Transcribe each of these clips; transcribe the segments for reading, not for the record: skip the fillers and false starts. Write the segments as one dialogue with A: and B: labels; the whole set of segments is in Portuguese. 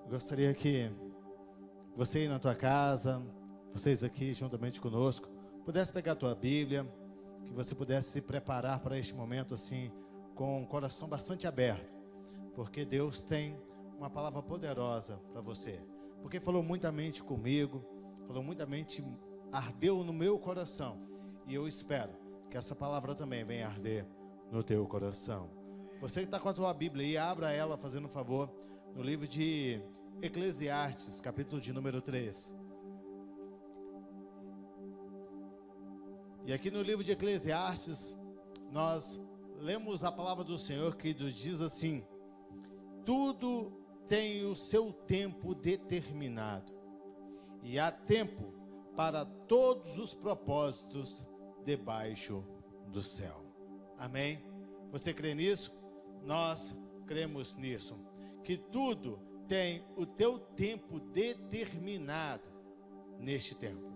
A: Gostaria que você aí na tua casa, vocês aqui juntamente conosco, pudesse pegar a tua Bíblia, que você pudesse se preparar para este momento assim, com o coração bastante aberto, porque Deus tem uma palavra poderosa para você, porque falou muitamente comigo, falou muitamente, ardeu no meu coração, e eu espero que essa palavra também venha arder no teu coração. Você que está com a tua Bíblia aí, abra ela fazendo um favor, no livro de Eclesiastes, capítulo de número 3. E aqui no livro de Eclesiastes, nós lemos a palavra do Senhor que nos diz assim: tudo tem o seu tempo determinado, e há tempo para todos os propósitos debaixo do céu. Amém? Você crê nisso? Nós cremos nisso, que tudo tem o teu tempo determinado neste tempo.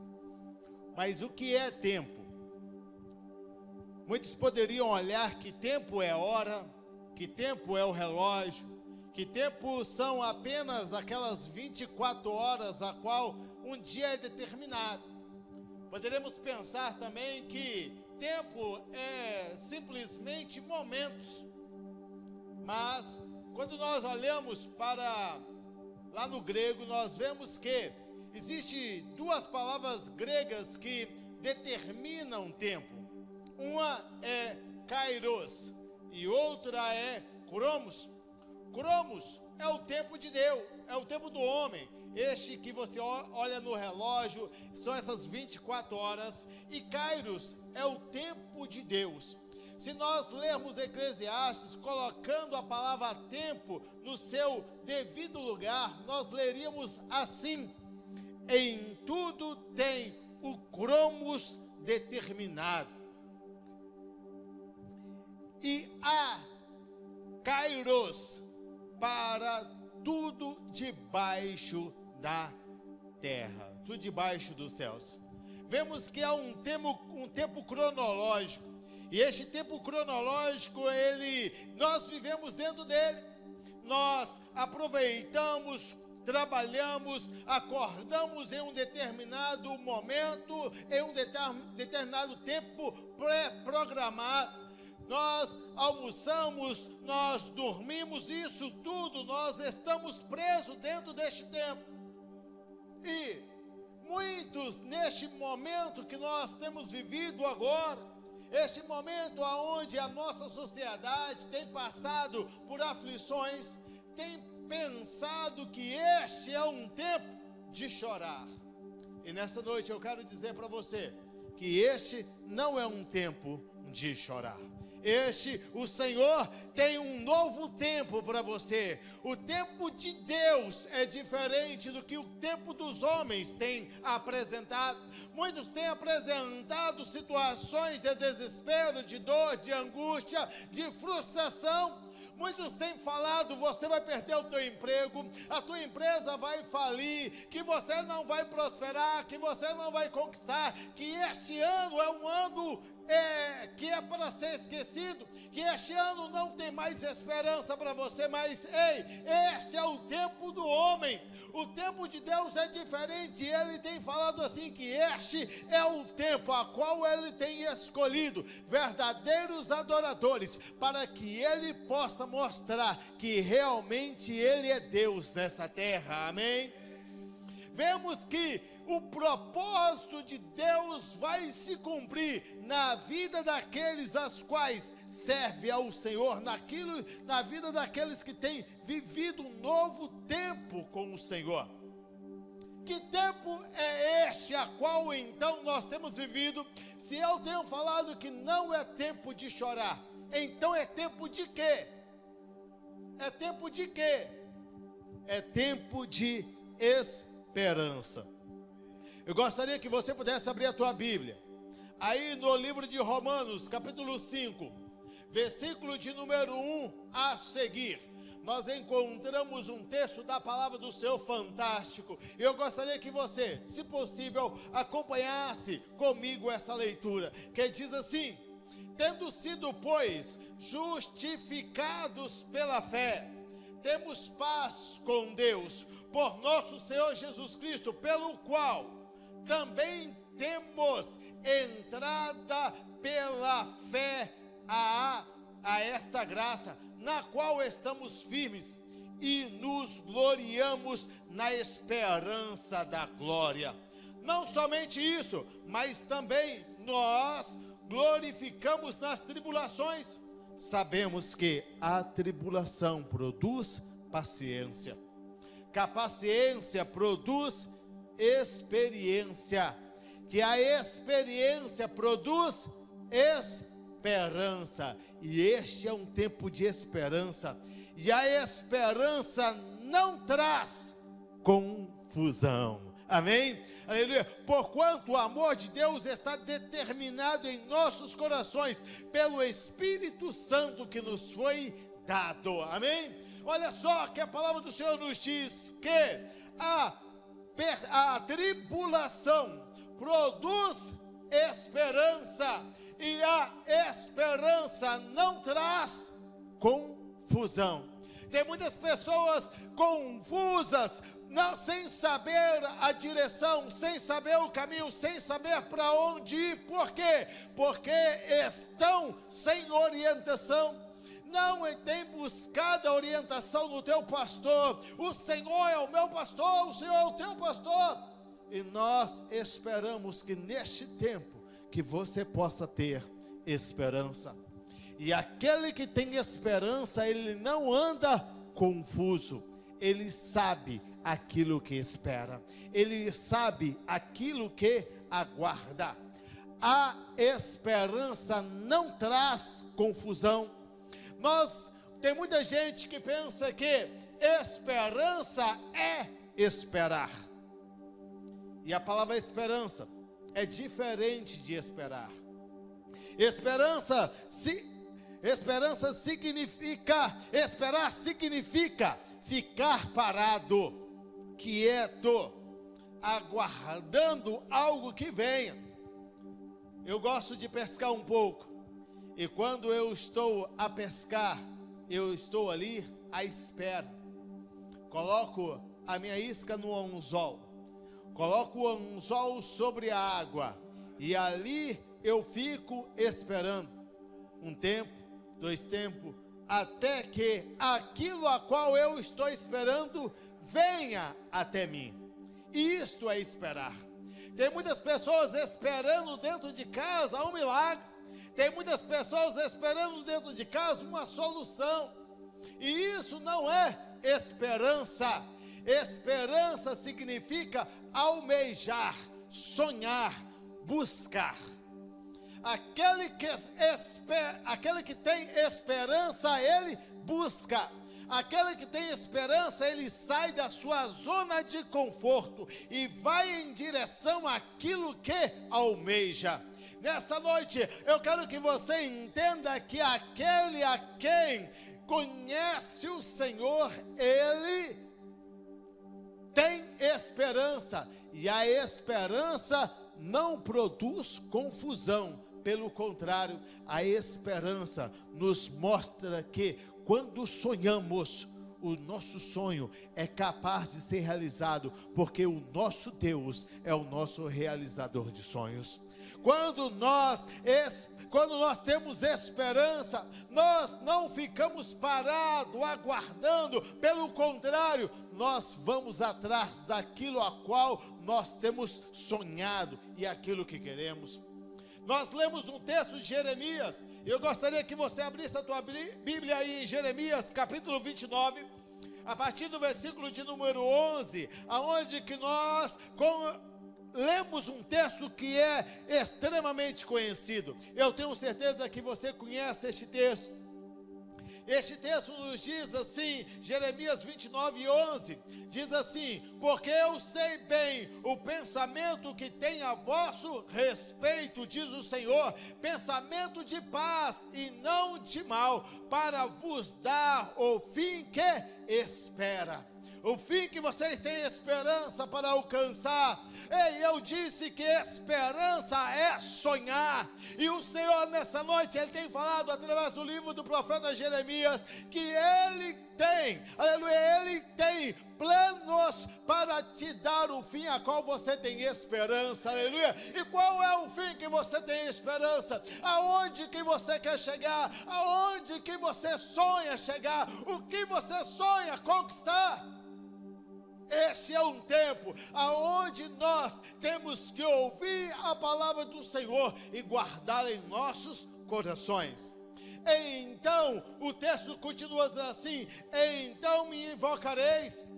A: Mas o que é tempo? Muitos poderiam olhar que tempo é hora, que tempo é o relógio, que tempo são apenas aquelas 24 horas a qual um dia é determinado. Poderemos pensar também que tempo é simplesmente momentos. Mas quando nós olhamos para lá no grego, nós vemos que existe duas palavras gregas que determinam tempo. Uma é kairos e outra é cromos. Cromos é o tempo de Deus, é o tempo do homem. Este que você olha no relógio, são essas 24 horas. E kairos é o tempo de Deus. Se nós lermos Eclesiastes, colocando a palavra tempo no seu devido lugar, nós leríamos assim: em tudo tem o cromos determinado, e há kairos para tudo debaixo da terra, tudo debaixo dos céus. Vemos que há um tempo cronológico. E este tempo cronológico, nós vivemos dentro dele. Nós aproveitamos, trabalhamos, acordamos em um determinado momento, em um determinado tempo pré-programado. Nós almoçamos, nós dormimos, isso tudo, nós estamos presos dentro deste tempo. E muitos, neste momento que nós temos vivido agora, este momento onde a nossa sociedade tem passado por aflições, tem pensado que este é um tempo de chorar. E nessa noite eu quero dizer para você que este não é um tempo de chorar. O Senhor tem um novo tempo para você. O tempo de Deus é diferente do que o tempo dos homens tem apresentado. Muitos têm apresentado situações de desespero, de dor, de angústia, de frustração. Muitos têm falado: você vai perder o teu emprego, a tua empresa vai falir, que você não vai prosperar, que você não vai conquistar, que este ano é um ano que é para ser esquecido, que este ano não tem mais esperança para você. Mas este é o tempo do homem. O tempo de Deus é diferente. Ele tem falado assim, que este é o tempo a qual ele tem escolhido verdadeiros adoradores, para que ele possa mostrar que realmente ele é Deus nessa terra. Amém? Vemos que o propósito de Deus vai se cumprir na vida daqueles aos quais serve ao Senhor, na vida daqueles que têm vivido um novo tempo com o Senhor. Que tempo é este a qual então nós temos vivido? Se eu tenho falado que não é tempo de chorar, então é tempo de quê? É tempo de quê? É tempo de esperança. Eu gostaria que você pudesse abrir a tua Bíblia, aí no livro de Romanos, capítulo 5, versículo de número 1 a seguir. Nós encontramos um texto da palavra do Senhor fantástico. Eu gostaria que você, se possível, acompanhasse comigo essa leitura, que diz assim: Tendo sido, pois, justificados pela fé, temos paz com Deus, por nosso Senhor Jesus Cristo, pelo qual também temos entrada pela fé a esta graça, na qual estamos firmes e nos gloriamos na esperança da glória. Não somente isso, mas também nós glorificamos nas tribulações. Sabemos que a tribulação produz paciência, que a paciência produz experiência, que a experiência produz esperança, e este é um tempo de esperança, e a esperança não traz confusão. Amém? Aleluia. Porquanto o amor de Deus está determinado em nossos corações pelo Espírito Santo que nos foi dado. Amém? Olha só que a palavra do Senhor nos diz que a tribulação produz esperança, e a esperança não traz confusão. Tem muitas pessoas confusas, sem saber a direção, sem saber o caminho, sem saber para onde ir. Por quê? Porque estão sem orientação. Não tem buscado a orientação do teu pastor. O Senhor é o meu pastor, o Senhor é o teu pastor. E nós esperamos que neste tempo, que você possa ter esperança. E aquele que tem esperança, ele não anda confuso, ele sabe aquilo que espera, ele sabe aquilo que aguarda. A esperança não traz confusão. Tem muita gente que pensa que esperança é esperar, e a palavra esperança é diferente de esperar. Esperar significa ficar parado, quieto, aguardando algo que venha. Eu gosto de pescar um pouco, e quando eu estou a pescar, eu estou ali à espera. Coloco a minha isca no anzol, coloco o anzol sobre a água, e ali eu fico esperando, um tempo, 2 tempos, até que aquilo a qual eu estou esperando venha até mim. E isto é esperar. Tem muitas pessoas esperando dentro de casa um milagre, tem muitas pessoas esperando dentro de casa uma solução, e isso não é esperança. Esperança significa almejar, sonhar, buscar. Aquele que tem esperança, ele busca. Aquele que tem esperança, ele sai da sua zona de conforto e vai em direção àquilo que almeja. Nessa noite, eu quero que você entenda que aquele a quem conhece o Senhor, ele tem esperança, e a esperança não produz confusão. Pelo contrário, a esperança nos mostra que quando sonhamos, o nosso sonho é capaz de ser realizado, porque o nosso Deus é o nosso realizador de sonhos. Quando nós temos esperança, nós não ficamos parados, aguardando. Pelo contrário, nós vamos atrás daquilo a qual nós temos sonhado e aquilo que queremos. Nós lemos um texto de Jeremias. Eu gostaria que você abrisse a tua Bíblia aí em Jeremias, capítulo 29, a partir do versículo de número 11, aonde que nós lemos um texto que é extremamente conhecido. Eu tenho certeza que você conhece este texto. Este texto nos diz assim, Jeremias 29:11, diz assim: porque eu sei bem o pensamento que tem a vosso respeito, diz o Senhor, pensamento de paz e não de mal, para vos dar o fim que espera. O fim que vocês têm esperança para alcançar. Ei, eu disse que esperança é sonhar. E o Senhor nessa noite, Ele tem falado através do livro do profeta Jeremias, que Ele tem, aleluia, Ele tem planos para te dar o fim a qual você tem esperança, aleluia. E qual é o fim que você tem esperança? Aonde que você quer chegar? Aonde que você sonha chegar? O que você sonha conquistar? Este é um tempo aonde nós temos que ouvir a palavra do Senhor e guardá-la em nossos corações. Então, o texto continua assim: então me invocareis,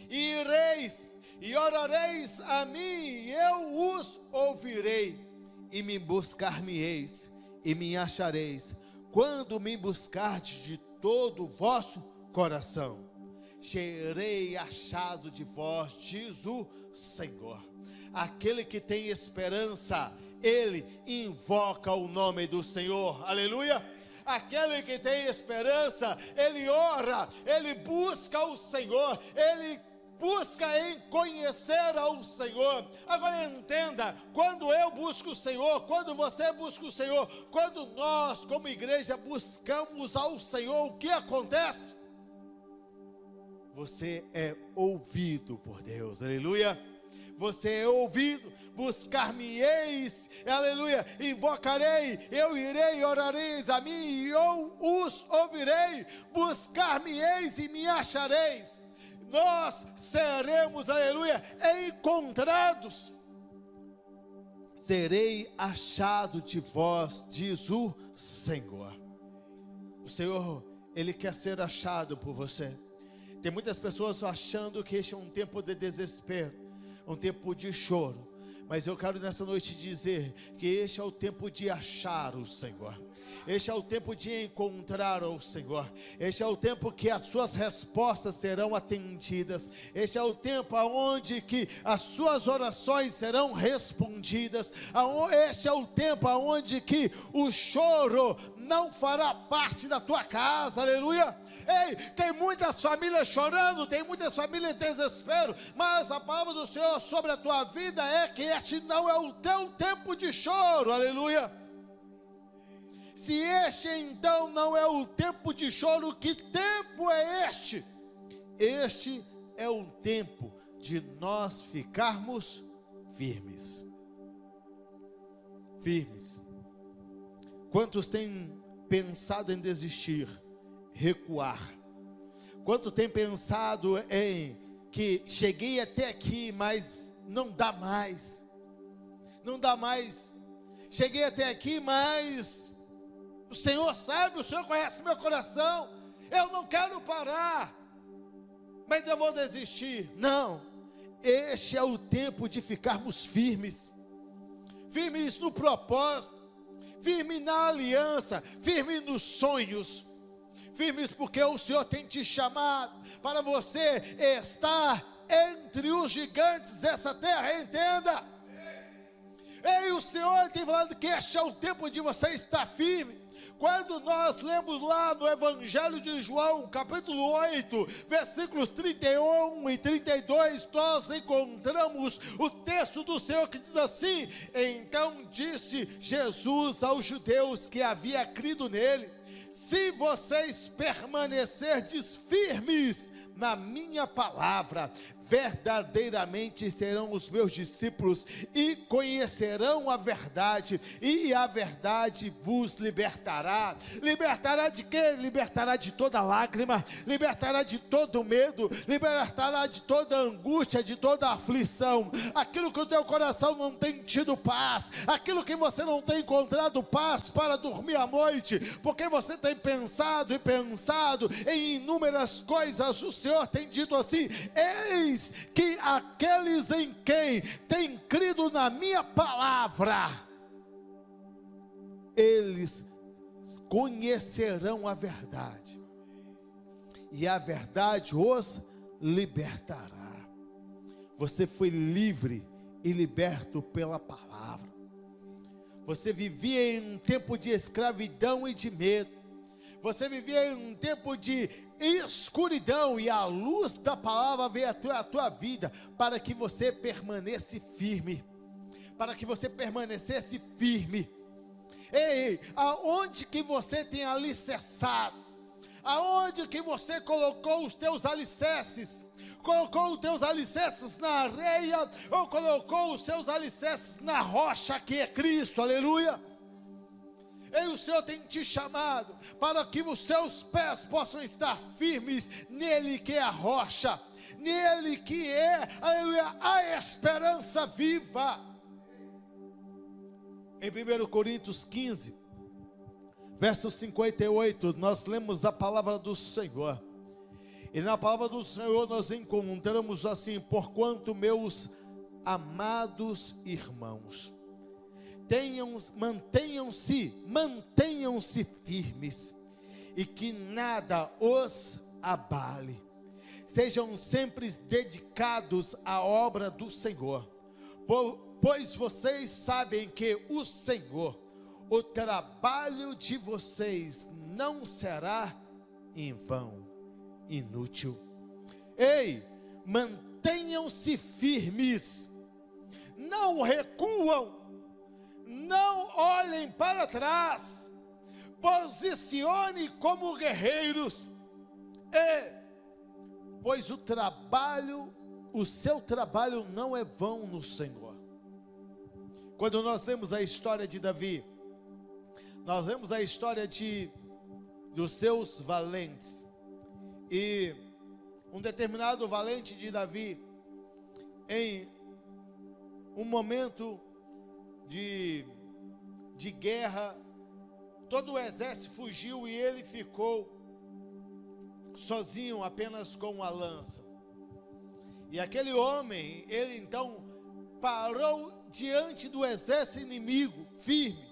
A: e ireis, e orareis a mim, e eu os ouvirei, e me buscar-me-eis, e me achareis, quando me buscardes de todo o vosso coração. Serei achado de vós, diz o Senhor. Aquele que tem esperança, ele invoca o nome do Senhor, aleluia. Aquele que tem esperança, ele ora, ele busca o Senhor, ele busca em conhecer ao Senhor. Agora entenda, quando eu busco o Senhor, quando você busca o Senhor, quando nós como igreja buscamos ao Senhor, o que acontece? Você é ouvido por Deus, aleluia. Você é ouvido, buscar-me-eis, aleluia, invocarei, eu irei e orareis a mim, e eu os ouvirei, buscar-me-eis e me achareis. Nós seremos, aleluia, encontrados. Serei achado de vós, diz o Senhor. O Senhor, Ele quer ser achado por você. Tem muitas pessoas achando que este é um tempo de desespero, um tempo de choro, mas eu quero nessa noite dizer que este é o tempo de achar o Senhor. Este é o tempo de encontrar o Senhor. Este é o tempo que as suas respostas serão atendidas. Este é o tempo onde que as suas orações serão respondidas. Este é o tempo onde que o choro não fará parte da tua casa, aleluia. Ei, tem muitas famílias chorando, tem muitas famílias em desespero, mas a palavra do Senhor sobre a tua vida é que este não é o teu tempo de choro, aleluia. Se este então não é o tempo de choro, que tempo é este? Este é um tempo de nós ficarmos firmes. Firmes. Quantos têm pensado em desistir, recuar? Quantos têm pensado em que cheguei até aqui, mas não dá mais? Não dá mais. Cheguei até aqui, mas o Senhor sabe, o Senhor conhece meu coração. Eu não quero parar, mas eu vou desistir. Não, este é o tempo de ficarmos firmes. Firmes no propósito, firmes na aliança, firmes nos sonhos. Firmes porque o Senhor tem te chamado para você estar entre os gigantes dessa terra, entenda. Ei, o Senhor tem falado que este é o tempo de você estar firme. Quando nós lemos lá no Evangelho de João, capítulo 8, versículos 31 e 32, nós encontramos o texto do Senhor que diz assim: então disse Jesus aos judeus que havia crido nele: se vocês permanecerdes firmes na minha palavra, verdadeiramente serão os meus discípulos e conhecerão a verdade, e a verdade vos libertará. Libertará de quê? Libertará de toda lágrima, libertará de todo medo, libertará de toda angústia, de toda aflição. Aquilo que o teu coração não tem tido paz, aquilo que você não tem encontrado paz para dormir à noite, porque você tem pensado e pensado em inúmeras coisas. O Senhor tem dito assim: eis que aqueles em quem tem crido na minha palavra, eles conhecerão a verdade, e a verdade os libertará. Você foi livre e liberto pela palavra. Você vivia em um tempo de escravidão e de medo. Você vivia em um tempo de escuridão, e a luz da palavra veio à tua vida, para que você permanecesse firme. Para que você permanecesse firme. Ei, aonde que você tem alicerçado? Aonde que você colocou os teus alicerces? Colocou os teus alicerces na areia, ou colocou os seus alicerces na rocha que é Cristo? Aleluia. E o Senhor tem te chamado para que os teus pés possam estar firmes nele que é a rocha, nele que é, aleluia, a esperança viva. Em 1 Coríntios 15, verso 58, nós lemos a palavra do Senhor. E na palavra do Senhor nós encontramos assim: porquanto, meus amados irmãos, mantenham-se firmes, e que nada os abale. Sejam sempre dedicados à obra do Senhor, pois vocês sabem que o Senhor, o trabalho de vocês não será em vão, inútil. Ei, mantenham-se firmes, não recuam, não olhem para trás, posicione como guerreiros, pois o seu trabalho não é vão no Senhor. Quando nós lemos a história de Davi, nós lemos a história dos seus valentes, e um determinado valente de Davi, em um momento de guerra, todo o exército fugiu e ele ficou sozinho, apenas com uma lança. E aquele homem, ele então parou diante do exército inimigo, firme,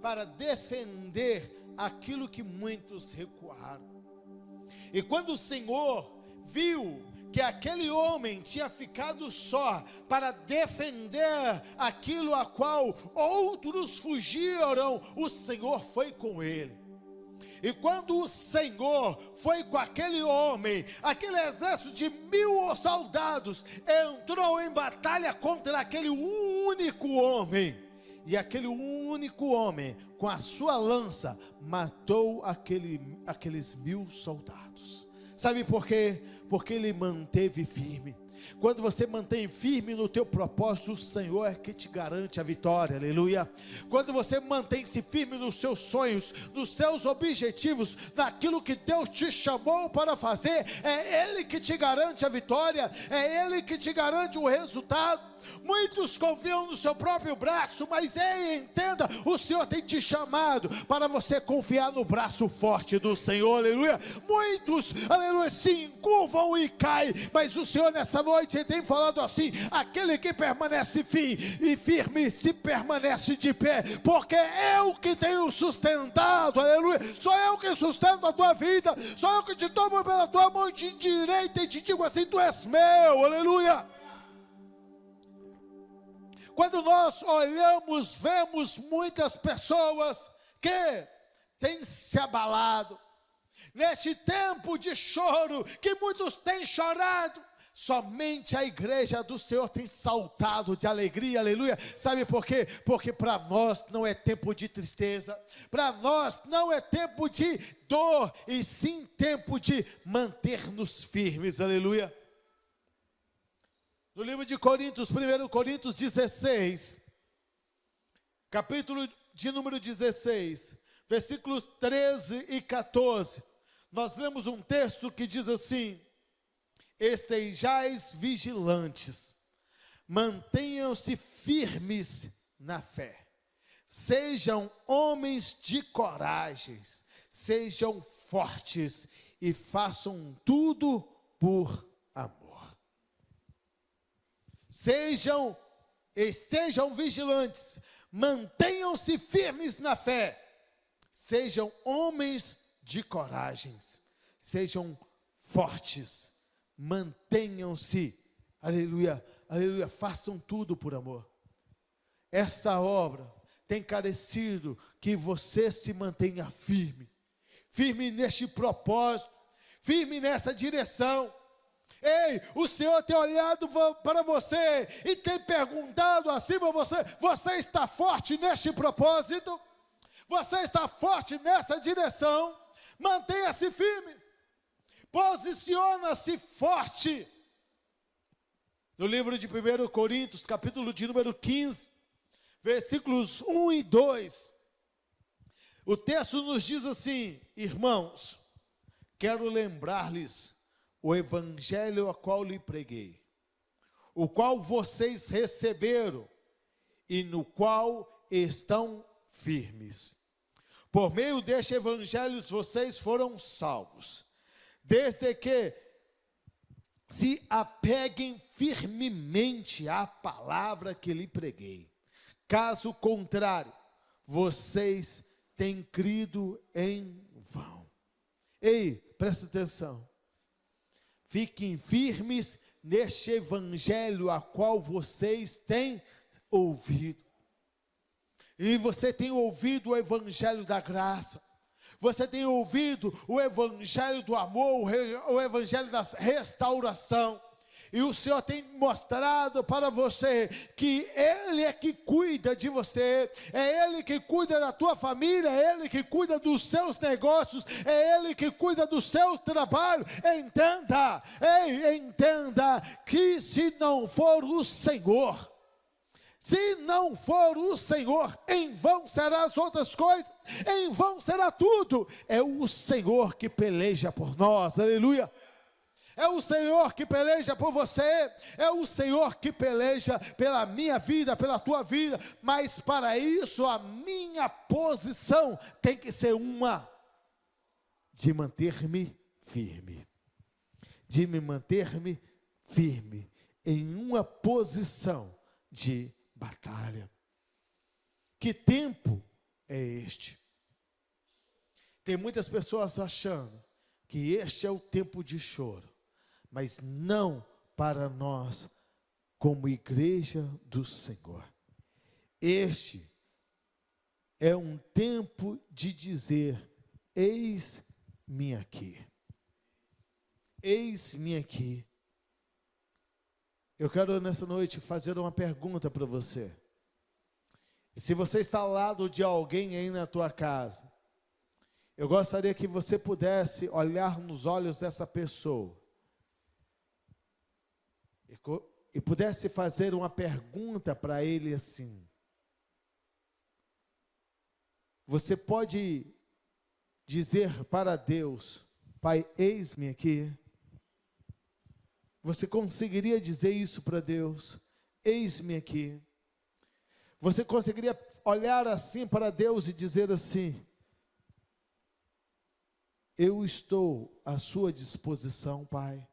A: para defender aquilo que muitos recuaram. E quando o Senhor viu que aquele homem tinha ficado só para defender aquilo a qual outros fugiram, o Senhor foi com ele. E quando o Senhor foi com aquele homem, aquele exército de 1000 soldados entrou em batalha contra aquele único homem, e aquele único homem, com a sua lança, matou aqueles 1000 soldados. Sabe por quê? Porque ele manteve firme. Quando você mantém firme no teu propósito, o Senhor é que te garante a vitória, aleluia. Quando você mantém-se firme nos seus sonhos, nos seus objetivos, naquilo que Deus te chamou para fazer, é Ele que te garante a vitória, é Ele que te garante o resultado. Muitos confiam no seu próprio braço, mas entenda, o Senhor tem te chamado para você confiar no braço forte do Senhor, aleluia. Muitos, aleluia, se encurvam e caem, mas o Senhor nessa noite tem falado assim: aquele que permanece firme se permanece de pé, porque eu que tenho sustentado, aleluia. Sou eu que sustento a tua vida, sou eu que te tomo pela tua mão direita e te digo assim: tu és meu, aleluia. Quando nós olhamos, vemos muitas pessoas que têm se abalado. Neste tempo de choro, que muitos têm chorado, somente a igreja do Senhor tem saltado de alegria, aleluia. Sabe por quê? Porque para nós não é tempo de tristeza, para nós não é tempo de dor, e sim tempo de manter-nos firmes, aleluia. No livro de Coríntios, 1 Coríntios 16, capítulo de número 16, versículos 13 e 14, nós lemos um texto que diz assim: estejais vigilantes, mantenham-se firmes na fé, sejam homens de coragem, sejam fortes e façam tudo por amor. Estejam vigilantes, mantenham-se firmes na fé, sejam homens de coragem, sejam fortes, mantenham-se, aleluia, aleluia, façam tudo por amor. Esta obra tem carecido que você se mantenha firme, firme neste propósito, firme nessa direção. Ei, o Senhor tem olhado para você e tem perguntado assim para você: você está forte neste propósito? Você está forte nessa direção? Mantenha-se firme, posiciona-se forte. No livro de 1 Coríntios, capítulo de número 15, versículos 1 e 2, o texto nos diz assim: irmãos, quero lembrar-lhes o evangelho a qual lhe preguei, o qual vocês receberam e no qual estão firmes. Por meio deste evangelho vocês foram salvos, desde que se apeguem firmemente à palavra que lhe preguei. Caso contrário, vocês têm crido em vão. Ei, presta atenção. Fiquem firmes neste evangelho a qual vocês têm ouvido. E você tem ouvido o evangelho da graça, você tem ouvido o evangelho do amor, o evangelho da restauração, e o Senhor tem mostrado para você que Ele é que cuida de você, é Ele que cuida da tua família, é Ele que cuida dos seus negócios, é Ele que cuida do seu trabalho. Entenda, entenda que se não for o Senhor, se não for o Senhor, em vão serão as outras coisas, em vão será tudo. É o Senhor que peleja por nós, aleluia. É o Senhor que peleja por você, é o Senhor que peleja pela minha vida, pela tua vida, mas para isso a minha posição tem que ser uma de manter-me firme, de me manter-me firme em uma posição de batalha. Que tempo é este? Tem muitas pessoas achando que este é o tempo de choro, mas não para nós como igreja do Senhor. Este é um tempo de dizer: eis-me aqui, eis-me aqui. Eu quero nessa noite fazer uma pergunta para você. Se você está ao lado de alguém aí na tua casa, eu gostaria que você pudesse olhar nos olhos dessa pessoa e pudesse fazer uma pergunta para ele assim. Você pode dizer para Deus: Pai, eis-me aqui. Você conseguiria dizer isso para Deus? Eis-me aqui. Você conseguiria olhar assim para Deus e dizer assim: eu estou à sua disposição, Pai.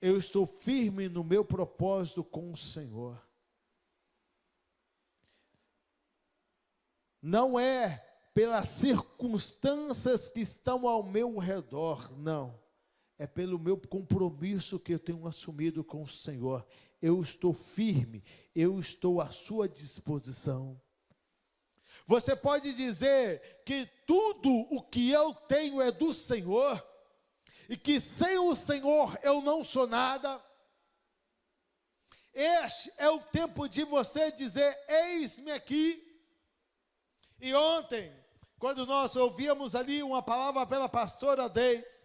A: Eu estou firme no meu propósito com o Senhor. Não é pelas circunstâncias que estão ao meu redor, não. É pelo meu compromisso que eu tenho assumido com o Senhor. Eu estou firme, eu estou à sua disposição. Você pode dizer que tudo o que eu tenho é do Senhor, e que sem o Senhor eu não sou nada. Este é o tempo de você dizer: eis-me aqui. E ontem, quando nós ouvíamos ali uma palavra pela pastora Deise,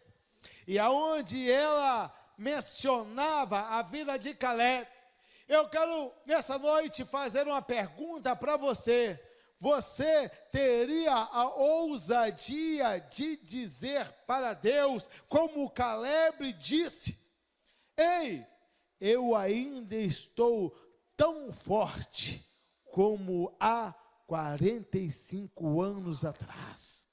A: e aonde ela mencionava a vida de Caleb, eu quero nessa noite fazer uma pergunta para você. Você teria a ousadia de dizer para Deus, como Caleb disse: ei, eu ainda estou tão forte como há 45 anos atrás.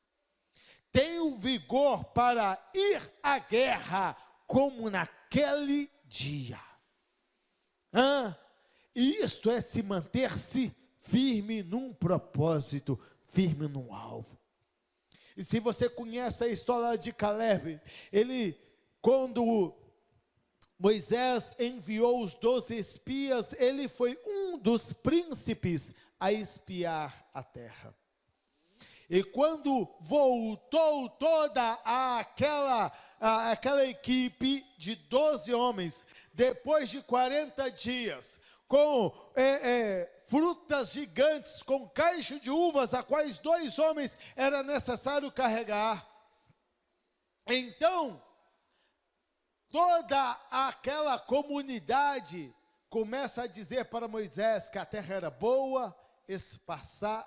A: Tenho vigor para ir à guerra como naquele dia. Isto é se manter-se firme num propósito, firme num alvo. E se você conhece a história de Caleb, quando Moisés enviou os 12 espias, ele foi um dos príncipes a espiar a terra. E quando voltou toda aquela equipe de 12 homens, depois de 40 dias, com frutas gigantes, com caixo de uvas, a quais 2 homens era necessário carregar. Então, toda aquela comunidade começa a dizer para Moisés que a terra era boa, espaçosa,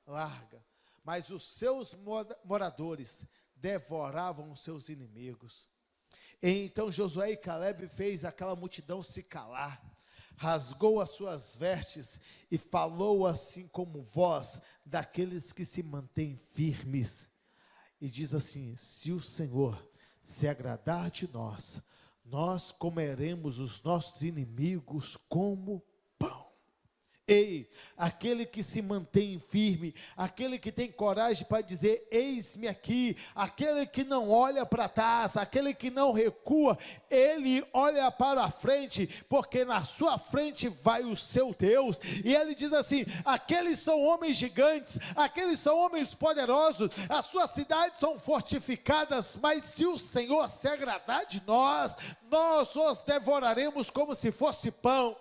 A: larga, mas os seus moradores devoravam os seus inimigos. Então Josué e Caleb fez aquela multidão se calar, rasgou as suas vestes e falou assim como voz daqueles que se mantêm firmes, e diz assim: se o Senhor se agradar de nós, nós comeremos os nossos inimigos como pão. Ei, aquele que se mantém firme, aquele que tem coragem para dizer, eis-me aqui, aquele que não olha para trás, aquele que não recua, ele olha para a frente, porque na sua frente vai o seu Deus. E ele diz assim: aqueles são homens gigantes, aqueles são homens poderosos, as suas cidades são fortificadas, mas se o Senhor se agradar de nós, nós os devoraremos como se fosse pão.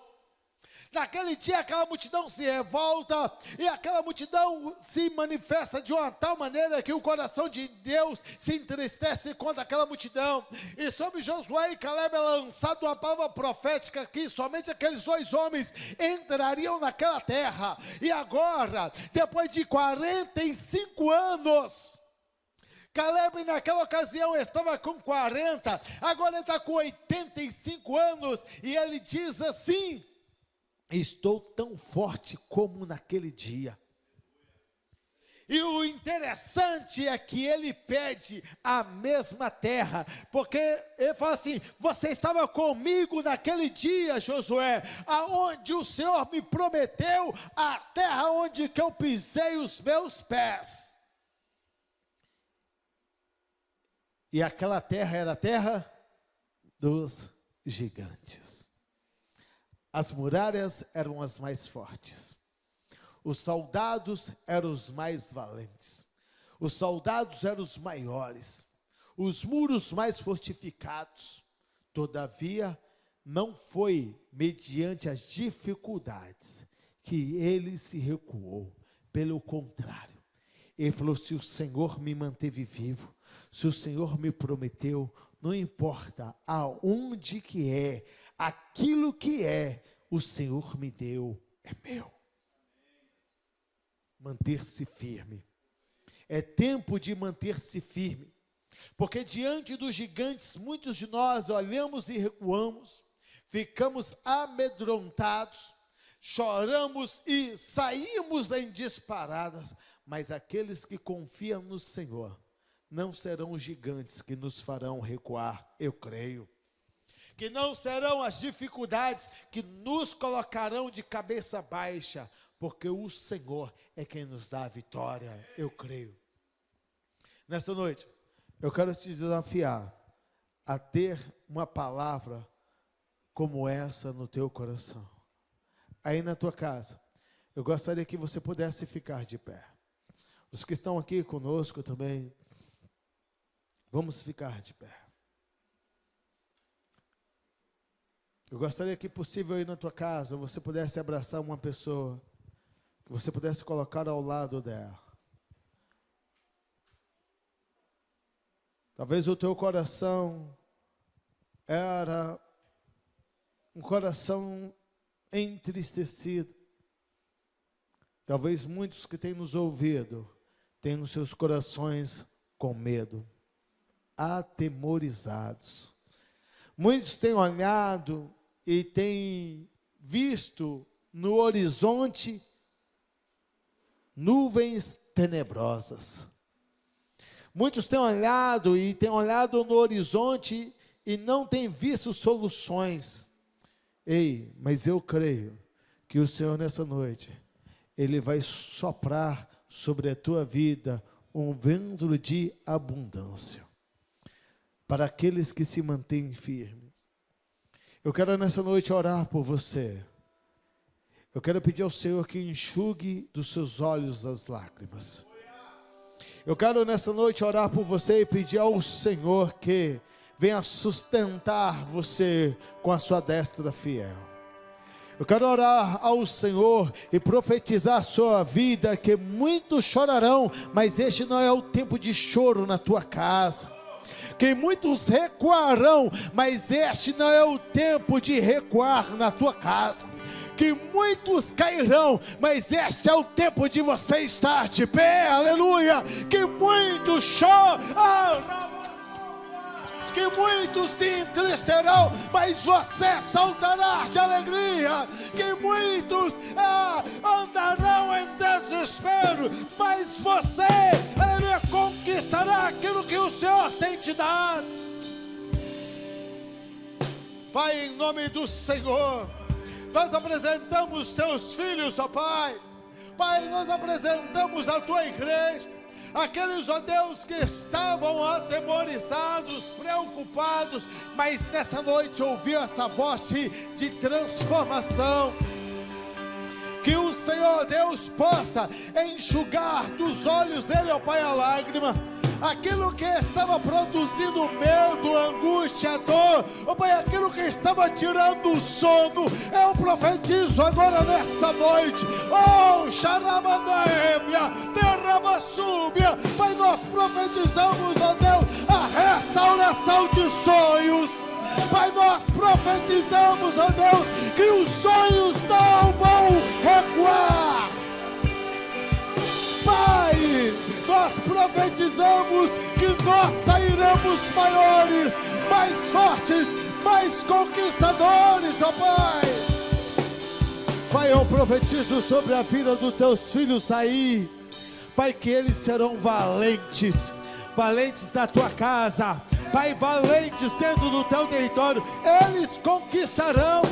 A: Naquele dia aquela multidão se revolta, e aquela multidão se manifesta de uma tal maneira que o coração de Deus se entristece contra aquela multidão, e sobre Josué e Caleb é lançada uma palavra profética que somente aqueles 2 homens entrariam naquela terra. E agora, depois de 45 anos, Caleb naquela ocasião estava com 40, agora ele está com 85 anos, e ele diz assim: estou tão forte como naquele dia. E o interessante é que ele pede a mesma terra, porque ele fala assim: você estava comigo naquele dia, Josué, aonde o Senhor me prometeu, a terra onde que eu pisei os meus pés. E aquela terra era a terra dos gigantes. As muralhas eram as mais fortes, os soldados eram os mais valentes, os soldados eram os maiores, os muros mais fortificados. Todavia, não foi mediante as dificuldades que ele se recuou, pelo contrário, ele falou: se o Senhor me manteve vivo, se o Senhor me prometeu, não importa aonde que é, aquilo que o Senhor me deu, é meu. Manter-se firme, é tempo de manter-se firme, porque diante dos gigantes, muitos de nós olhamos e recuamos, ficamos amedrontados, choramos e saímos em disparadas, mas aqueles que confiam no Senhor, não serão os gigantes que nos farão recuar, eu creio. Que não serão as dificuldades que nos colocarão de cabeça baixa, porque o Senhor é quem nos dá a vitória, eu creio. Nesta noite, eu quero te desafiar a ter uma palavra como essa no teu coração. Aí na tua casa, eu gostaria que você pudesse ficar de pé. Os que estão aqui conosco também, vamos ficar de pé. Eu gostaria que, possível, aí na tua casa, você pudesse abraçar uma pessoa, que você pudesse colocar ao lado dela. Talvez o teu coração era um coração entristecido. Talvez muitos que têm nos ouvido tenham seus corações com medo, atemorizados. Muitos têm olhado e têm visto no horizonte nuvens tenebrosas. Muitos têm olhado e têm olhado no horizonte e não têm visto soluções. Ei, mas eu creio que o Senhor nessa noite, Ele vai soprar sobre a tua vida um vento de abundância, para aqueles que se mantêm firmes. Eu quero nessa noite orar por você. eu quero pedir ao Senhor que enxugue dos seus olhos as lágrimas. Eu quero nessa noite orar por você e pedir ao Senhor que venha sustentar você com a sua destra fiel. Eu quero orar ao Senhor e profetizar a sua vida, que muitos chorarão, mas este não é o tempo de choro na tua casa. Que muitos recuarão, mas este não é o tempo de recuar na tua casa. Que muitos cairão, mas este é o tempo de você estar de pé, aleluia. Que muitos choram, que muitos se entristecerão, mas você saltará de alegria. Que muitos andarão em desespero, mas você conquistará aquilo que o Senhor tem te dado. Pai, em nome do Senhor, nós apresentamos teus filhos, ó Pai. Pai, nós apresentamos a tua igreja. Aqueles, ó Deus, que estavam atemorizados, preocupados, mas nessa noite ouviu essa voz de transformação. Que o Senhor Deus possa enxugar dos olhos dele, ó Pai, a lágrima. Aquilo que estava produzindo medo, angústia, dor, ó Pai, aquilo que estava tirando o sono, eu profetizo agora nesta noite, Xaramandaemia, Terrabassúbia, Pai, nós profetizamos, ó Deus, a restauração de sonhos. Pai, nós profetizamos, ó Deus, que os sonhos não vão recuar. Pai, nós profetizamos que nós sairemos maiores, mais fortes, mais conquistadores, ó Pai. Pai, eu profetizo sobre a vida dos teus filhos aí, Pai, que eles serão valentes, valentes na tua casa, Pai, valentes dentro do teu território, eles conquistarão.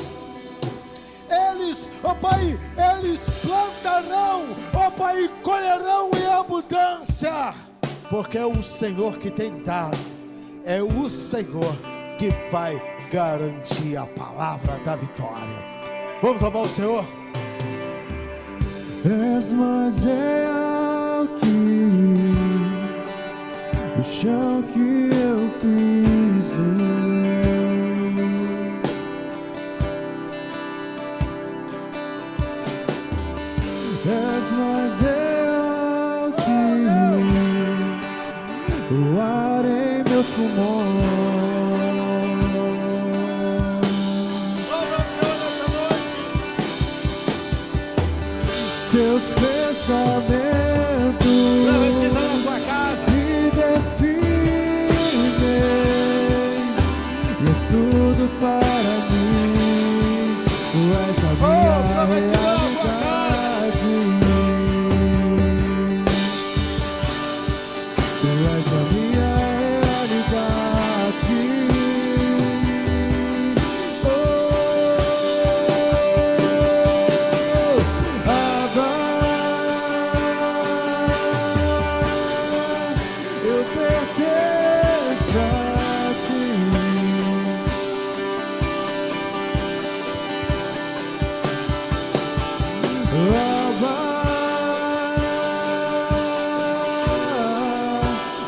A: Eles, ó Pai, eles plantarão, ó Pai, colherão em abundância, porque é o Senhor que tem dado, é o Senhor que vai garantir a palavra da vitória. Vamos louvar o Senhor.
B: És mais real que o chão que eu piso. És mais real que o ar em meus pulmões. Teus pensamentos me definem, e és tudo para mim. Tu és a minha realidade. Tu és a minha realidade. Eu pertenço a ti.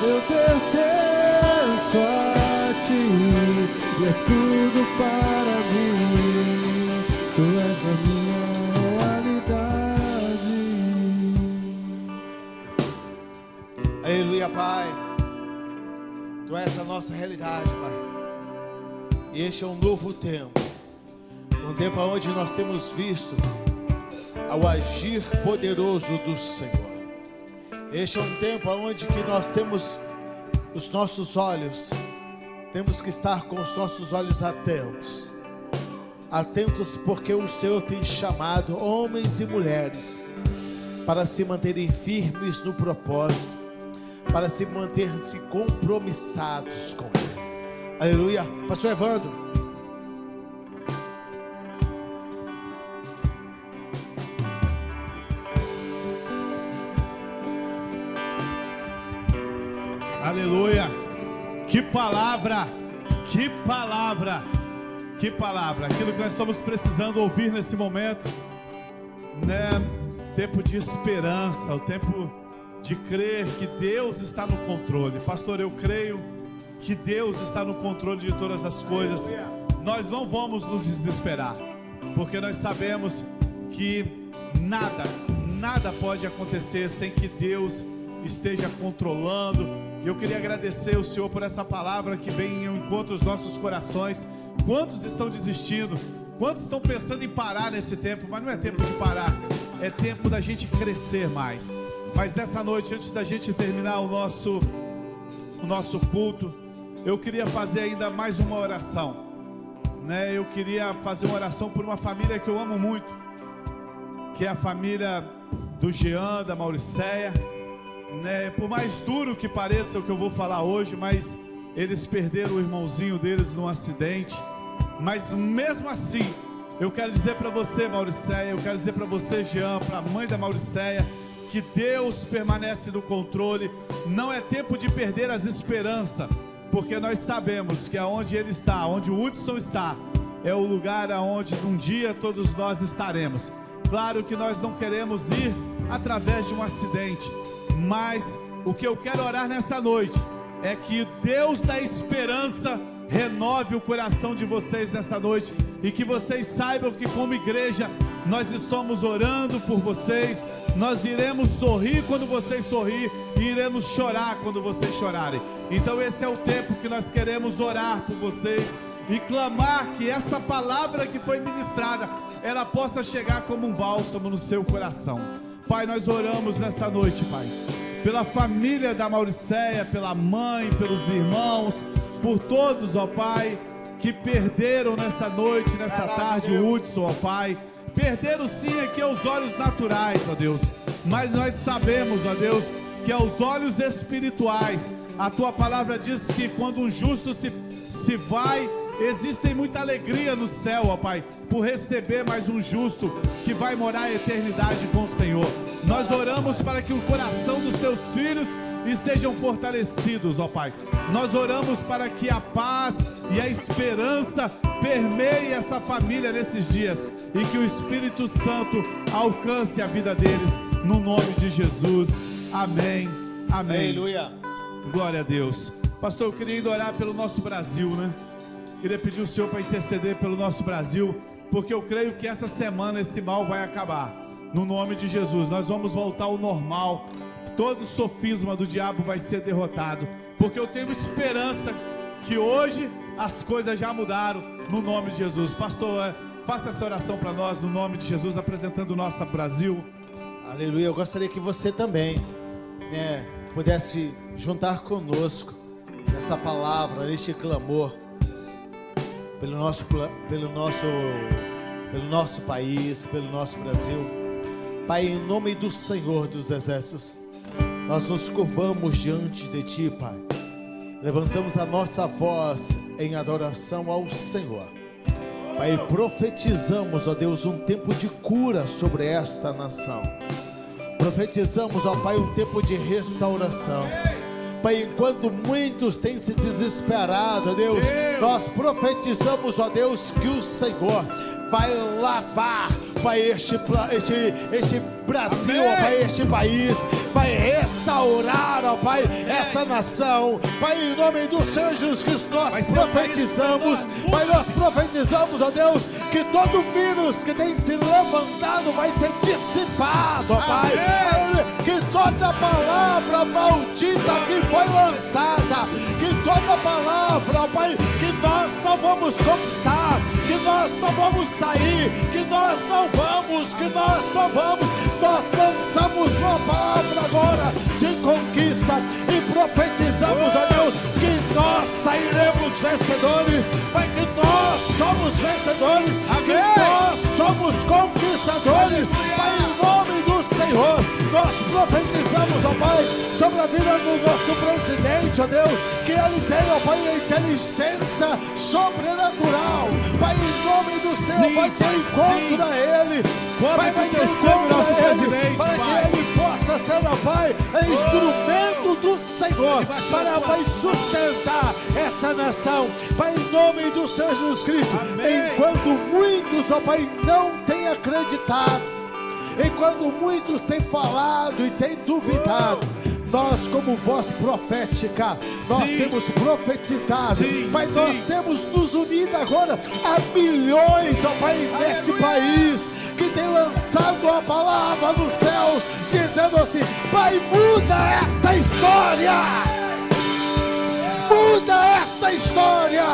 B: Eu pertenço a ti, e és tudo para mim. Tu és a minha realidade.
A: Aleluia, Pai. Tu és a nossa realidade, Pai. E este é um novo tempo. Um tempo onde nós temos visto ao agir poderoso do Senhor. Este é um tempo onde que nós temos os nossos olhos, temos que estar com os nossos olhos atentos. Atentos porque o Senhor tem chamado homens e mulheres para se manterem firmes no propósito, para se manter-se compromissados com Ele. Aleluia. Pastor Evandro.
C: Aleluia. Que palavra, que palavra, que palavra. Aquilo que nós estamos precisando ouvir nesse momento. né, tempo de esperança, o tempo de crer que Deus está no controle. Pastor, eu creio que Deus está no controle de todas as coisas. Nós não vamos nos desesperar, porque nós sabemos que nada pode acontecer sem que Deus esteja controlando. Eu queria agradecer o Senhor por essa palavra que vem em encontro aos nossos corações. Quantos estão desistindo? Quantos estão pensando em parar nesse tempo? Mas não é tempo de parar, é tempo da gente crescer mais. Mas nessa noite, antes da gente terminar o nosso culto, eu queria fazer ainda mais uma oração, né? Eu queria fazer uma oração por uma família que eu amo muito, que é a família do Jean, da Mauricéia, né? Por mais duro que pareça o que eu vou falar hoje, mas eles perderam o irmãozinho deles num acidente. Mas mesmo assim, eu quero dizer para você, Mauricéia, eu quero dizer para você, Jean, para a mãe da Mauricéia, que Deus permanece no controle. Não é tempo de perder as esperanças, porque nós sabemos que aonde ele está, onde o Hudson está, é o lugar aonde um dia todos nós estaremos. Claro que nós não queremos ir através de um acidente, mas o que eu quero orar nessa noite é que Deus da esperança renove o coração de vocês nessa noite, e que vocês saibam que como igreja nós estamos orando por vocês. Nós iremos sorrir quando vocês sorrirem e iremos chorar quando vocês chorarem. Então esse é o tempo que nós queremos orar por vocês e clamar que essa palavra que foi ministrada, ela possa chegar como um bálsamo no seu coração. Pai, nós oramos nessa noite, Pai, pela família da Mauricéia, pela mãe, pelos irmãos, por todos, ó Pai, que perderam nessa noite, nessa tarde, o Hudson, ó Pai. Perderam sim aqui aos olhos naturais, ó Deus, mas nós sabemos, ó Deus, que aos olhos espirituais, a Tua palavra diz que quando um justo se vai, existe muita alegria no céu, ó Pai, por receber mais um justo que vai morar a eternidade com o Senhor. Nós oramos para que o coração dos Teus filhos estejam fortalecidos, ó Pai. Nós oramos para que a paz e a esperança permeie essa família nesses dias, e que o Espírito Santo alcance a vida deles, no nome de Jesus. Amém, amém.
A: Aleluia.
C: Glória a Deus. Pastor, eu queria ainda orar pelo nosso Brasil, né? Queria pedir o Senhor para interceder pelo nosso Brasil, porque eu creio que essa semana esse mal vai acabar, no nome de Jesus. Nós vamos voltar ao normal, todo sofisma do diabo vai ser derrotado, porque eu tenho esperança que hoje as coisas já mudaram, no nome de Jesus. Pastor, faça essa oração para nós, no nome de Jesus, apresentando o nosso Brasil.
A: Aleluia. Eu gostaria que você também, né, pudesse juntar conosco nessa palavra, neste clamor pelo nosso país, pelo nosso Brasil. Pai, em nome do Senhor dos Exércitos, nós nos curvamos diante de Ti, Pai. Levantamos a nossa voz em adoração ao Senhor. Pai, profetizamos, ó Deus, um tempo de cura sobre esta nação. Profetizamos, ó Pai, um tempo de restauração. Pai, enquanto muitos têm se desesperado, ó Deus, nós profetizamos, ó Deus, que o Senhor vai lavar, Pai, este Brasil, ó Pai, este país, vai restaurar, ó Pai, essa nação. Pai, em nome do Senhor Jesus Cristo, nós profetizamos, Pai, nós profetizamos, ó Deus, que todo vírus que tem se levantado vai ser dissipado, ó Pai. Que toda palavra maldita que foi lançada, que toda palavra, ó Pai, que nós não vamos conquistar, que nós não vamos sair, que nós não vamos, nós lançamos uma palavra agora de conquista e profetizamos, ó Deus, que nós sairemos vencedores, Pai, que nós somos vencedores, que nós somos conquistadores, Pai, em nome do Senhor. Nós profetizamos, ó Pai, sobre a vida do nosso presidente, ó Deus, que ele tem, ó Pai, a inteligência sobrenatural, Pai, em nome do Senhor, vai te encontro a ele, Pai, vai te encontro a ele, para que ele possa ser, ó Pai, instrumento do Senhor, para, Pai, sustentar essa nação, Pai, em nome do Senhor Jesus Cristo. Amém. Enquanto muitos, ó Pai, não têm acreditado,
B: Enquanto muitos têm falado e têm duvidado, nós, como voz profética, nós temos profetizado, mas nós temos nos unido agora a milhões, ó Pai, neste país, que tem lançado a palavra nos céus, dizendo assim: Pai, muda esta história, muda esta história,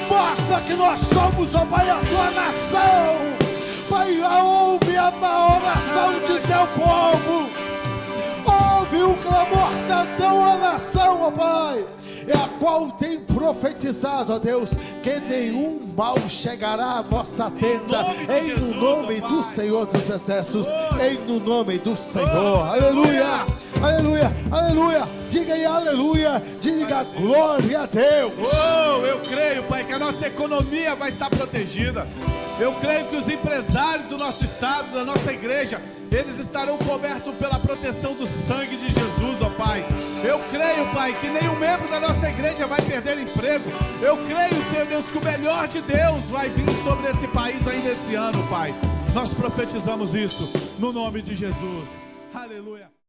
B: mostra que nós somos, ó Pai, a tua nação. Pai, ouve a oração de teu povo, ouve o clamor da tua nação, ó Pai, a qual tem profetizado, ó Deus, que nenhum mal chegará à nossa tenda, em nome do Senhor dos Exércitos, em nome do Senhor. Aleluia, aleluia, aleluia. Diga aí aleluia, diga glória a Deus.
C: Eu creio, Pai, que a nossa economia vai estar protegida. Eu creio que os empresários do nosso estado, da nossa igreja, eles estarão cobertos pela proteção do sangue de Jesus, ó Pai. Eu creio, Pai, que nenhum membro da nossa igreja vai perder emprego. Eu creio, Senhor Deus, que o melhor de Deus vai vir sobre esse país ainda esse ano, Pai. Nós profetizamos isso no nome de Jesus. Aleluia.